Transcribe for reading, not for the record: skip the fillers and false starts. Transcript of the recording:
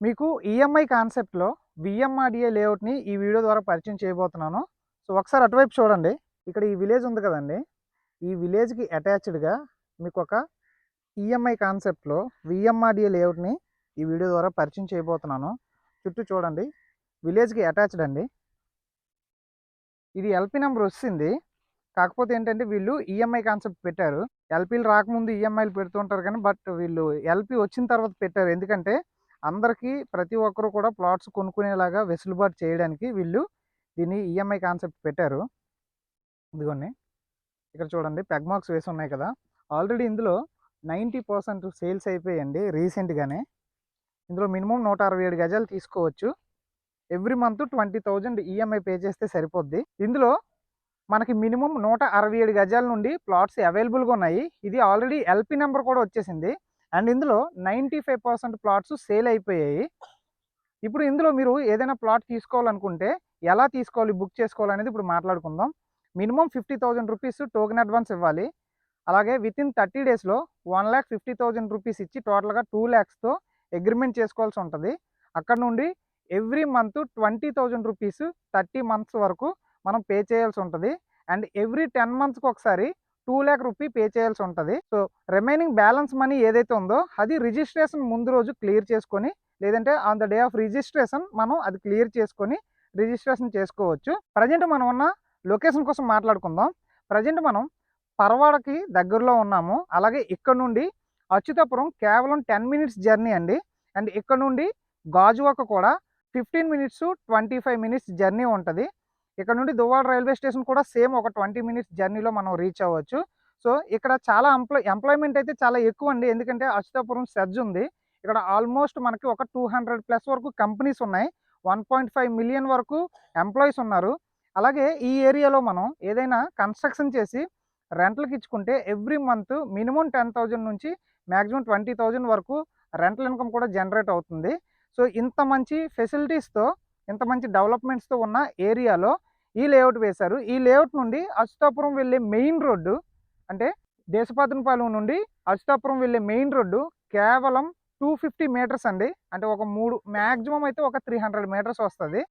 మీకు ఈఎంఐ కాన్సెప్ట్‌లో వీఎంఆర్‌డీఏ లేఅవుట్‌ని ఈ వీడియో ద్వారా పరిచయం చేయబోతున్నాను. సో, ఒకసారి అటువైపు చూడండి. ఇక్కడ ఈ విలేజ్ ఉంది కదండీ! ఈ విలేజ్‌కి అటాచ్డ్‌గా మీకొక ఈఎంఐ కాన్సెప్ట్‌లో వీఎంఆర్‌డీఏ లేఅవుట్‌ని ఈ వీడియో ద్వారా పరిచయం చేయబోతున్నాను. చుట్టూ చూడండి. విలేజ్‌కి అటాచ్డ్ అండి. ఇది ఎల్‌పీ నంబర్ ఒచ్చేసింది. కాకపోతే ఏంటంటే వీళ్ళు ఈఎంఐ కాన్సెప్ట్ పెట్టారు. ఎల్‌పీలు రాకముందు ఈఎంఐలు పెడుతూ ఉంటారు కానీ, వీళ్ళు ఎల్‌పీ వచ్చిన తర్వాత పెట్టారు. ఎందుకంటే అందరికీ ప్రతి ఒక్కరు కూడా ప్లాట్స్ కొనుక్కునేలాగా వెసులుబాటు చేయడానికి వీళ్ళు దీన్ని ఈఎంఐ కాన్సెప్ట్ పెట్టారు. ఇదిగోండి. ఇక్కడ చూడండి పెగ్ మార్క్స్ వేసి ఉన్నాయి కదా! ఆల్రెడీ ఇందులో 90% సేల్స్ అయిపోయాయండి రీసెంట్‌గానే. ఇందులో మినిమమ్ 167 గజాలు తీసుకోవచ్చు. ఎవ్రీ మంత్ 20,000 ఈఎంఐ పే చేస్తే సరిపోద్ది. ఇందులో మనకి మినిమమ్ 167 గజాల నుండి ప్లాట్స్ అవైలబుల్‌గా ఉన్నాయి. ఇది ఆల్రెడీ ఎల్‌పీ నంబర్ కూడా వచ్చేసింది. అండ్ ఇందులో 95% ప్లాట్స్ సేల్ అయిపోయాయి. ఇప్పుడు ఇందులో మీరు ఏదైనా ప్లాట్ తీసుకోవాలనుకుంటే ఎలా తీసుకోవాలి, బుక్ చేసుకోవాలనేది ఇప్పుడు మాట్లాడుకుందాం. మినిమమ్ 50,000 రూపీస్ టోకెన్ అడ్వాన్స్ ఇవ్వాలి. అలాగే వితిన్ 30 డేస్‌లో 1,50,000 రూపీస్ ఇచ్చి టోటల్‌గా 2,00,000తో అగ్రీమెంట్ చేసుకోవాల్సి ఉంటది. అక్కడ నుండి ఎవ్రీ మంత్ 20,000 రూపీస్ 30 మంత్స్ వరకు మనం పే చేయాల్సి ఉంటది. అండ్ ఎవ్రీ 10 మంత్స్‌కి ఒకసారి 2,00,000 రూపీ పే చేయాల్సి ఉంటది. సో, రిమైనింగ్ బ్యాలెన్స్ మనీ ఏదైతే ఉందో అది రిజిస్ట్రేషన్ ముందు రోజు క్లియర్ చేసుకొని, లేదంటే on the day of registration మనం అది క్లియర్ చేసుకొని రిజిస్ట్రేషన్ చేసుకోవచ్చు. ప్రెజెంట్ మనం ఉన్న లొకేషన్ కోసం మాట్లాడుకుందాం. ప్రెజెంట్ మనం పరవాడకి దగ్గరలో ఉన్నాము. అలాగే ఇక్కడ నుండి అచ్యుతాపురం కేవలం 10 మినిట్స్ జర్నీ అండి. అండ్ ఇక్కడ నుండి గాజువాక కూడా 15 మినిట్స్, 25 మినిట్స్ జర్నీ ఉంటది. ఇక్కడ నుండి దువ్వాడ రైల్వే స్టేషన్ కూడా సేమ్ ఒక 20 మినిట్స్ జర్నీలో మనం రీచ్ అవ్వచ్చు. సో, ఇక్కడ చాలా ఎంప్లాయ్‌మెంట్ అయితే చాలా ఎక్కువండి. ఎందుకంటే అచ్యుతాపురం సెర్జ్ ఉంది. ఇక్కడ ఆల్మోస్ట్ మనకి ఒక 200+ వరకు కంపెనీస్ ఉన్నాయి. 1.5 మిలియన్ వరకు ఎంప్లాయీస్ ఉన్నారు. అలాగే ఈ ఏరియాలో మనం ఏదైనా కన్‌స్ట్రక్షన్ చేసి రెంట్‌లకి ఇచ్చుకుంటే ఎవ్రీ మంత్ మినిమమ్ 10,000 నుంచి మాక్సిమం 20,000 వరకు రెంటల్ ఇన్‌కమ్ కూడా జనరేట్ అవుతుంది. సో, ఇంత మంచి ఫెసిలిటీస్‌తో, ఇంత మంచి డెవలప్‌మెంట్స్‌తో ఉన్న ఏరియాలో ఈ లేఅవుట్ వేశారు. ఈ లేఅవుట్ నుండి అచ్యుతాపురం వెళ్ళే మెయిన్ రోడ్డు అంటే దేశపాతనపాలెం నుండి అచ్యుతాపురం వెళ్ళే మెయిన్ రోడ్డు కేవలం 250 మీటర్స్ అండి. అంటే ఒక 3 మాక్సిమం అయితే ఒక 300 మీటర్స్ వస్తది.